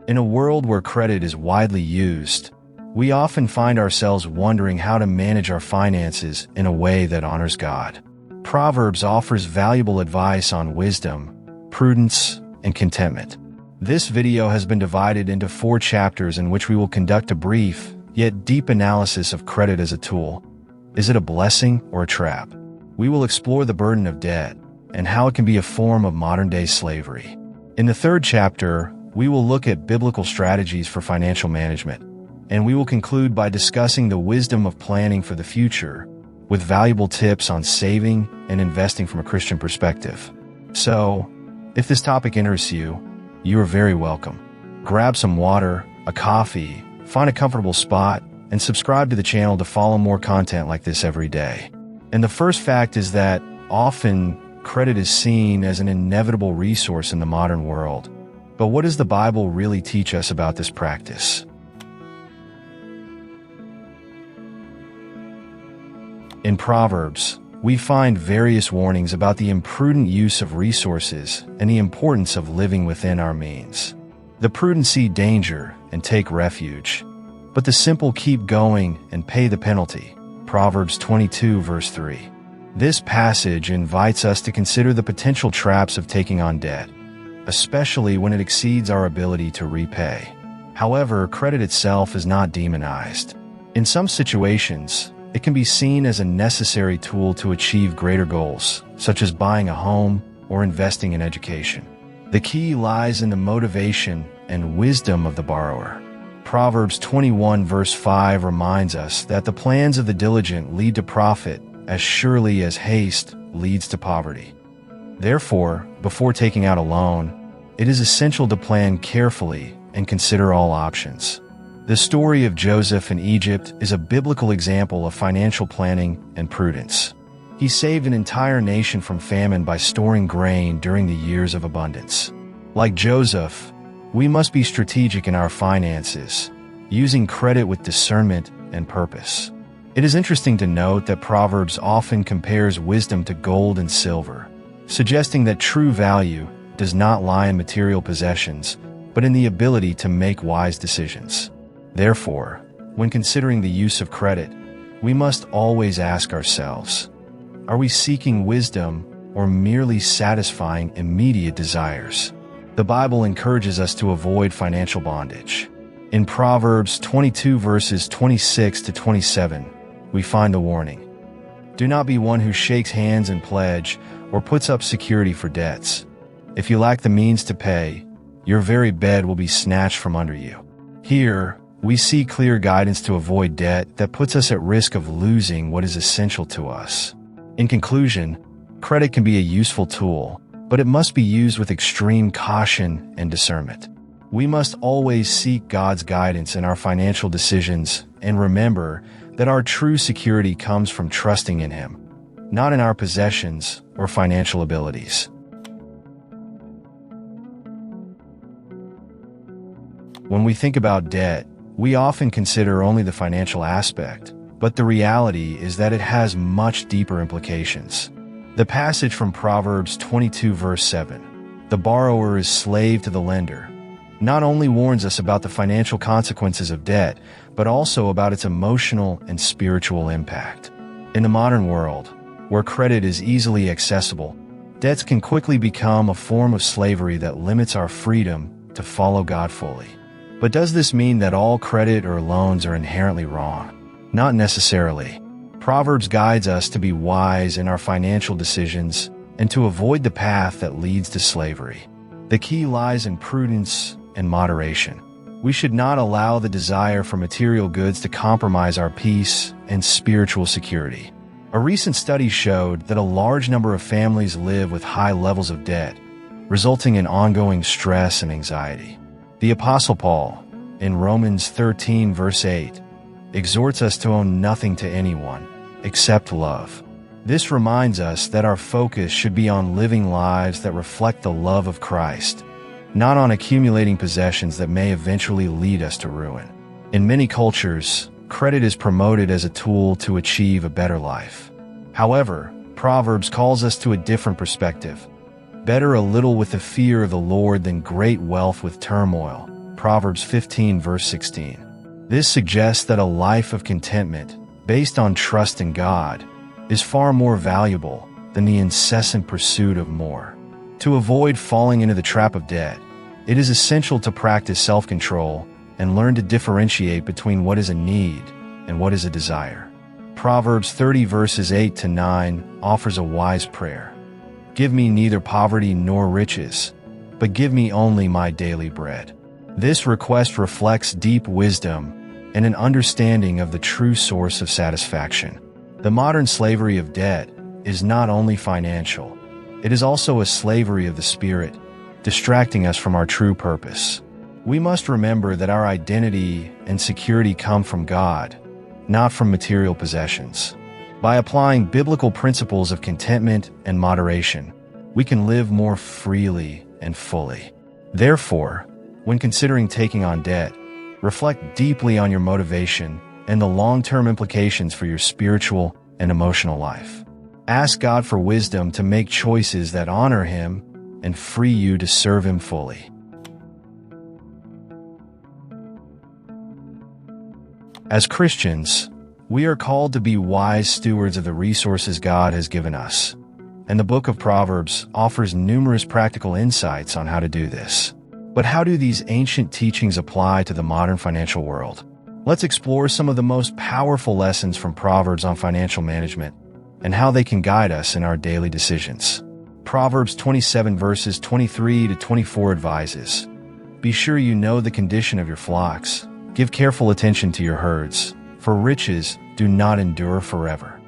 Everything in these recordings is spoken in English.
In a world where credit is widely used, we often find ourselves wondering how to manage our finances in a way that honors God. Proverbs offers valuable advice on wisdom, prudence, and contentment. This video has been divided into 4 chapters in which we will conduct a brief, yet deep analysis of credit as a tool. Is it a blessing or a trap? We will explore the burden of debt and how it can be a form of modern-day slavery. In the 3rd chapter, we will look at biblical strategies for financial management, and we will conclude by discussing the wisdom of planning for the future with valuable tips on saving and investing from a Christian perspective. So, if this topic interests you, you are very welcome. Grab some water, a coffee, find a comfortable spot, and subscribe to the channel to follow more content like this every day. And the first fact is that often credit is seen as an inevitable resource in the modern world. But what does the Bible really teach us about this practice? In Proverbs, we find various warnings about the imprudent use of resources and the importance of living within our means. The prudent see danger and take refuge, but the simple keep going and pay the penalty. Proverbs 22 verse 3. This passage invites us to consider the potential traps of taking on debt, especially when it exceeds our ability to repay. However, credit itself is not demonized. In some situations, it can be seen as a necessary tool to achieve greater goals, such as buying a home or investing in education. The key lies in the motivation and wisdom of the borrower. Proverbs 21 verse 5 reminds us that the plans of the diligent lead to profit as surely as haste leads to poverty. Therefore, before taking out a loan, it is essential to plan carefully and consider all options. The story of Joseph in Egypt is a biblical example of financial planning and prudence. He saved an entire nation from famine by storing grain during the years of abundance. Like Joseph, we must be strategic in our finances, using credit with discernment and purpose. It is interesting to note that Proverbs often compares wisdom to gold and silver, suggesting that true value does not lie in material possessions, but in the ability to make wise decisions. Therefore, when considering the use of credit, we must always ask ourselves, are we seeking wisdom or merely satisfying immediate desires? The Bible encourages us to avoid financial bondage. In Proverbs 22 verses 26 to 27, we find the warning. Do not be one who shakes hands in pledge or puts up security for debts. If you lack the means to pay, your very bed will be snatched from under you. Here, we see clear guidance to avoid debt that puts us at risk of losing what is essential to us. In conclusion, credit can be a useful tool, but it must be used with extreme caution and discernment. We must always seek God's guidance in our financial decisions and remember that our true security comes from trusting in Him, not in our possessions or financial abilities. When we think about debt, we often consider only the financial aspect, but the reality is that it has much deeper implications. The passage from Proverbs 22 verse 7, "The borrower is slave to the lender," not only warns us about the financial consequences of debt, but also about its emotional and spiritual impact. In the modern world, where credit is easily accessible, debts can quickly become a form of slavery that limits our freedom to follow God fully. But does this mean that all credit or loans are inherently wrong? Not necessarily. Proverbs guides us to be wise in our financial decisions and to avoid the path that leads to slavery. The key lies in prudence and moderation. We should not allow the desire for material goods to compromise our peace and spiritual security. A recent study showed that a large number of families live with high levels of debt, resulting in ongoing stress and anxiety. The Apostle Paul, in Romans 13 verse 8, exhorts us to owe nothing to anyone except love. This reminds us that our focus should be on living lives that reflect the love of Christ, not on accumulating possessions that may eventually lead us to ruin. In many cultures, credit is promoted as a tool to achieve a better life. However, Proverbs calls us to a different perspective. Better a little with the fear of the Lord than great wealth with turmoil. Proverbs 15 verse 16. This suggests that a life of contentment, based on trust in God, is far more valuable than the incessant pursuit of more. To avoid falling into the trap of debt, it is essential to practice self-control and learn to differentiate between what is a need and what is a desire. Proverbs 30 verses 8 to 9 offers a wise prayer. Give me neither poverty nor riches, but give me only my daily bread. This request reflects deep wisdom and an understanding of the true source of satisfaction. The modern slavery of debt is not only financial, it is also a slavery of the spirit, distracting us from our true purpose. We must remember that our identity and security come from God, not from material possessions. By applying biblical principles of contentment and moderation, we can live more freely and fully. Therefore, when considering taking on debt, reflect deeply on your motivation and the long-term implications for your spiritual and emotional life. Ask God for wisdom to make choices that honor Him and free you to serve Him fully. As Christians, we are called to be wise stewards of the resources God has given us, and the book of Proverbs offers numerous practical insights on how to do this. But how do these ancient teachings apply to the modern financial world? Let's explore some of the most powerful lessons from Proverbs on financial management and how they can guide us in our daily decisions. Proverbs 27 verses 23 to 24 advises, "Be sure you know the condition of your flocks. Give careful attention to your herds, for riches do not endure forever."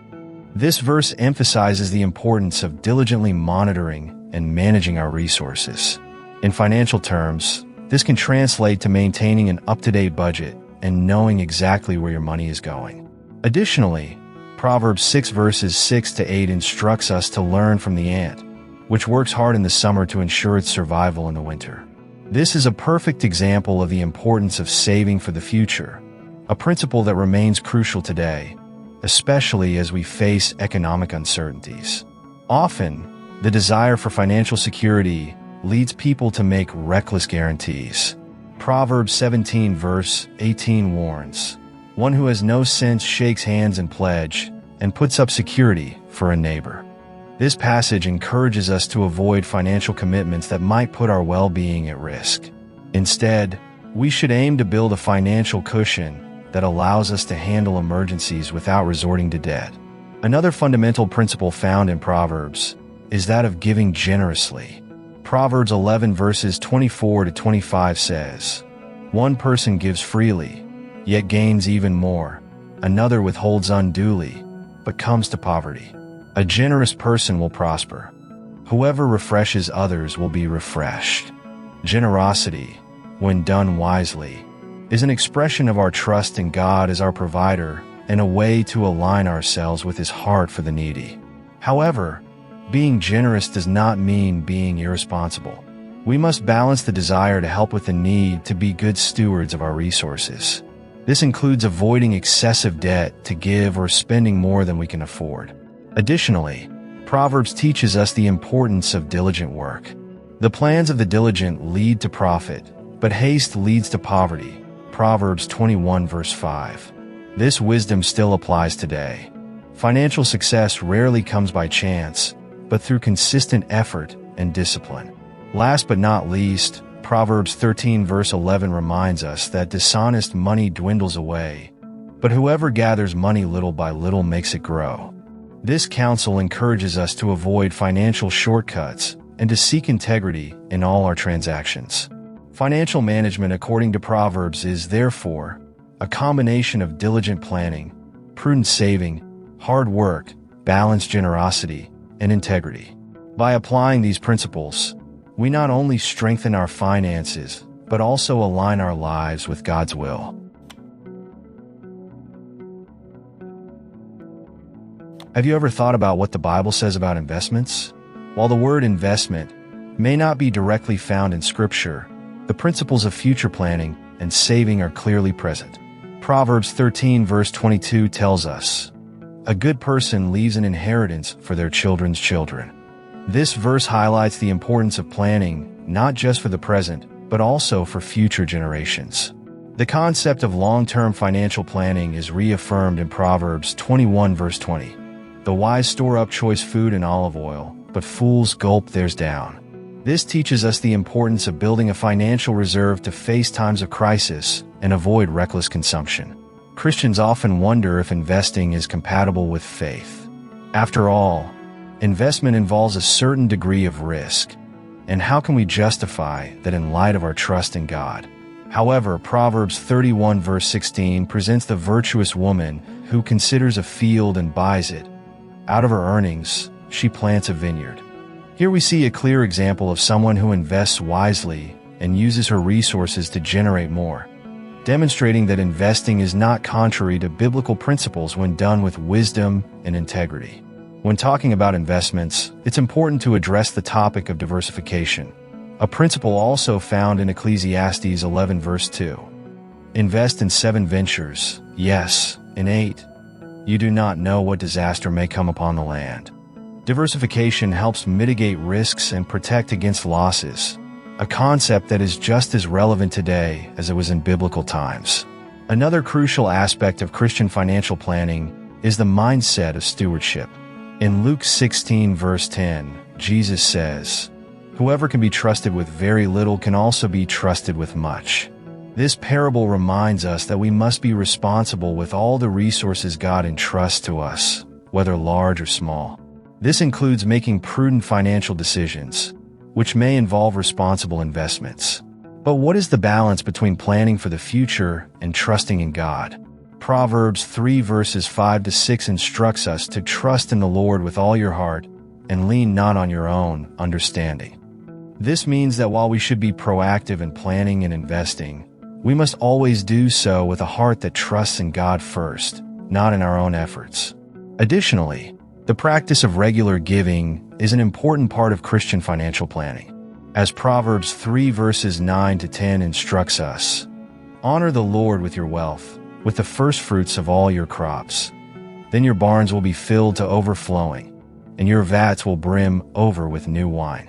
This verse emphasizes the importance of diligently monitoring and managing our resources. In financial terms, this can translate to maintaining an up-to-date budget and knowing exactly where your money is going. Additionally, Proverbs 6 verses 6 to 8 instructs us to learn from the ant, which works hard in the summer to ensure its survival in the winter. This is a perfect example of the importance of saving for the future, a principle that remains crucial today, especially as we face economic uncertainties. Often, the desire for financial security leads people to make reckless guarantees. Proverbs 17 verse 18 warns, "One who has no sense shakes hands in pledge and puts up security for a neighbor." This passage encourages us to avoid financial commitments that might put our well-being at risk. Instead, we should aim to build a financial cushion that allows us to handle emergencies without resorting to debt. Another fundamental principle found in Proverbs is that of giving generously. Proverbs 11 verses 24 to 25 says, "One person gives freely, yet gains even more. Another withholds unduly, but comes to poverty. A generous person will prosper. Whoever refreshes others will be refreshed." Generosity, when done wisely, is an expression of our trust in God as our provider and a way to align ourselves with His heart for the needy. However, being generous does not mean being irresponsible. We must balance the desire to help with the need to be good stewards of our resources. This includes avoiding excessive debt to give or spending more than we can afford. Additionally, Proverbs teaches us the importance of diligent work. The plans of the diligent lead to profit, but haste leads to poverty. Proverbs 21 verse 5. This wisdom still applies today. Financial success rarely comes by chance, but through consistent effort and discipline. Last but not least, Proverbs 13 verse 11 reminds us that dishonest money dwindles away, but whoever gathers money little by little makes it grow. This counsel encourages us to avoid financial shortcuts and to seek integrity in all our transactions. Financial management, according to Proverbs, is therefore a combination of diligent planning, prudent saving, hard work, balanced generosity, and integrity. By applying these principles, we not only strengthen our finances, but also align our lives with God's will. Have you ever thought about what the Bible says about investments? While the word investment may not be directly found in Scripture, the principles of future planning and saving are clearly present. Proverbs 13 verse 22 tells us, "A good person leaves an inheritance for their children's children." This verse highlights the importance of planning not just for the present, but also for future generations. The concept of long-term financial planning is reaffirmed in Proverbs 21 verse 20. The wise store up choice food and olive oil, but fools gulp theirs down. This teaches us the importance of building a financial reserve to face times of crisis and avoid reckless consumption. Christians often wonder if investing is compatible with faith. After all, investment involves a certain degree of risk, and how can we justify that in light of our trust in God? However, Proverbs 31 verse 16 presents the virtuous woman who considers a field and buys it. Out of her earnings, she plants a vineyard. Here we see a clear example of someone who invests wisely and uses her resources to generate more, demonstrating that investing is not contrary to biblical principles when done with wisdom and integrity. When talking about investments, it's important to address the topic of diversification, a principle also found in Ecclesiastes 11 verse 2. Invest in 7 ventures, yes, in 8. You do not know what disaster may come upon the land. Diversification helps mitigate risks and protect against losses, a concept that is just as relevant today as it was in biblical times. Another crucial aspect of Christian financial planning is the mindset of stewardship. In Luke 16 verse 10, Jesus says, "Whoever can be trusted with very little can also be trusted with much." This parable reminds us that we must be responsible with all the resources God entrusts to us, whether large or small. This includes making prudent financial decisions, which may involve responsible investments. But what is the balance between planning for the future and trusting in God? Proverbs 3 verses 5 to 6 instructs us to trust in the Lord with all your heart and lean not on your own understanding. This means that while we should be proactive in planning and investing, we must always do so with a heart that trusts in God first, not in our own efforts. Additionally, the practice of regular giving is an important part of Christian financial planning. As Proverbs 3 verses 9 to 10 instructs us, "Honor the Lord with your wealth, with the firstfruits of all your crops. Then your barns will be filled to overflowing, and your vats will brim over with new wine."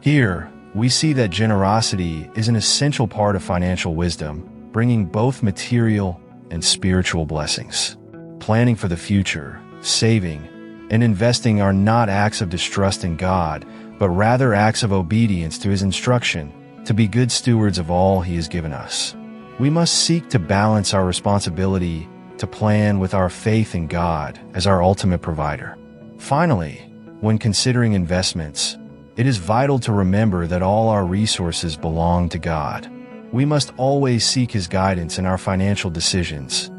Here, we see that generosity is an essential part of financial wisdom, bringing both material and spiritual blessings. Planning for the future, saving, and investing are not acts of distrust in God, but rather acts of obedience to His instruction to be good stewards of all He has given us. We must seek to balance our responsibility to plan with our faith in God as our ultimate provider. Finally, when considering investments, it is vital to remember that all our resources belong to God. We must always seek His guidance in our financial decisions,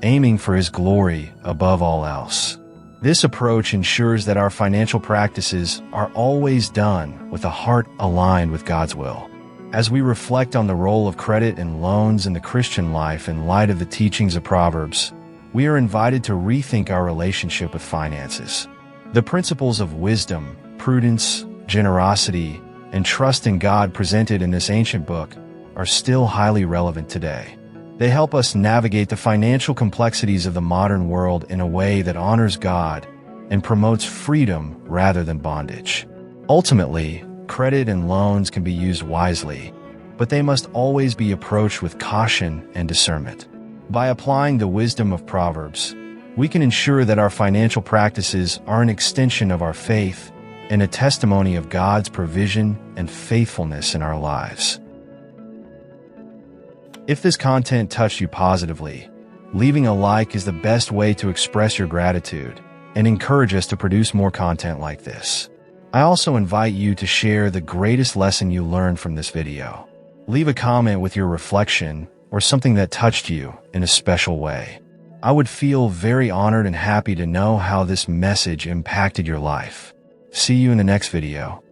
aiming for His glory above all else. This approach ensures that our financial practices are always done with a heart aligned with God's will. As we reflect on the role of credit and loans in the Christian life in light of the teachings of Proverbs, we are invited to rethink our relationship with finances. The principles of wisdom, prudence, generosity, and trust in God presented in this ancient book are still highly relevant today. They help us navigate the financial complexities of the modern world in a way that honors God and promotes freedom rather than bondage. Ultimately, credit and loans can be used wisely, but they must always be approached with caution and discernment. By applying the wisdom of Proverbs, we can ensure that our financial practices are an extension of our faith and a testimony of God's provision and faithfulness in our lives. If this content touched you positively, leaving a like is the best way to express your gratitude and encourage us to produce more content like this. I also invite you to share the greatest lesson you learned from this video. Leave a comment with your reflection or something that touched you in a special way. I would feel very honored and happy to know how this message impacted your life. See you in the next video.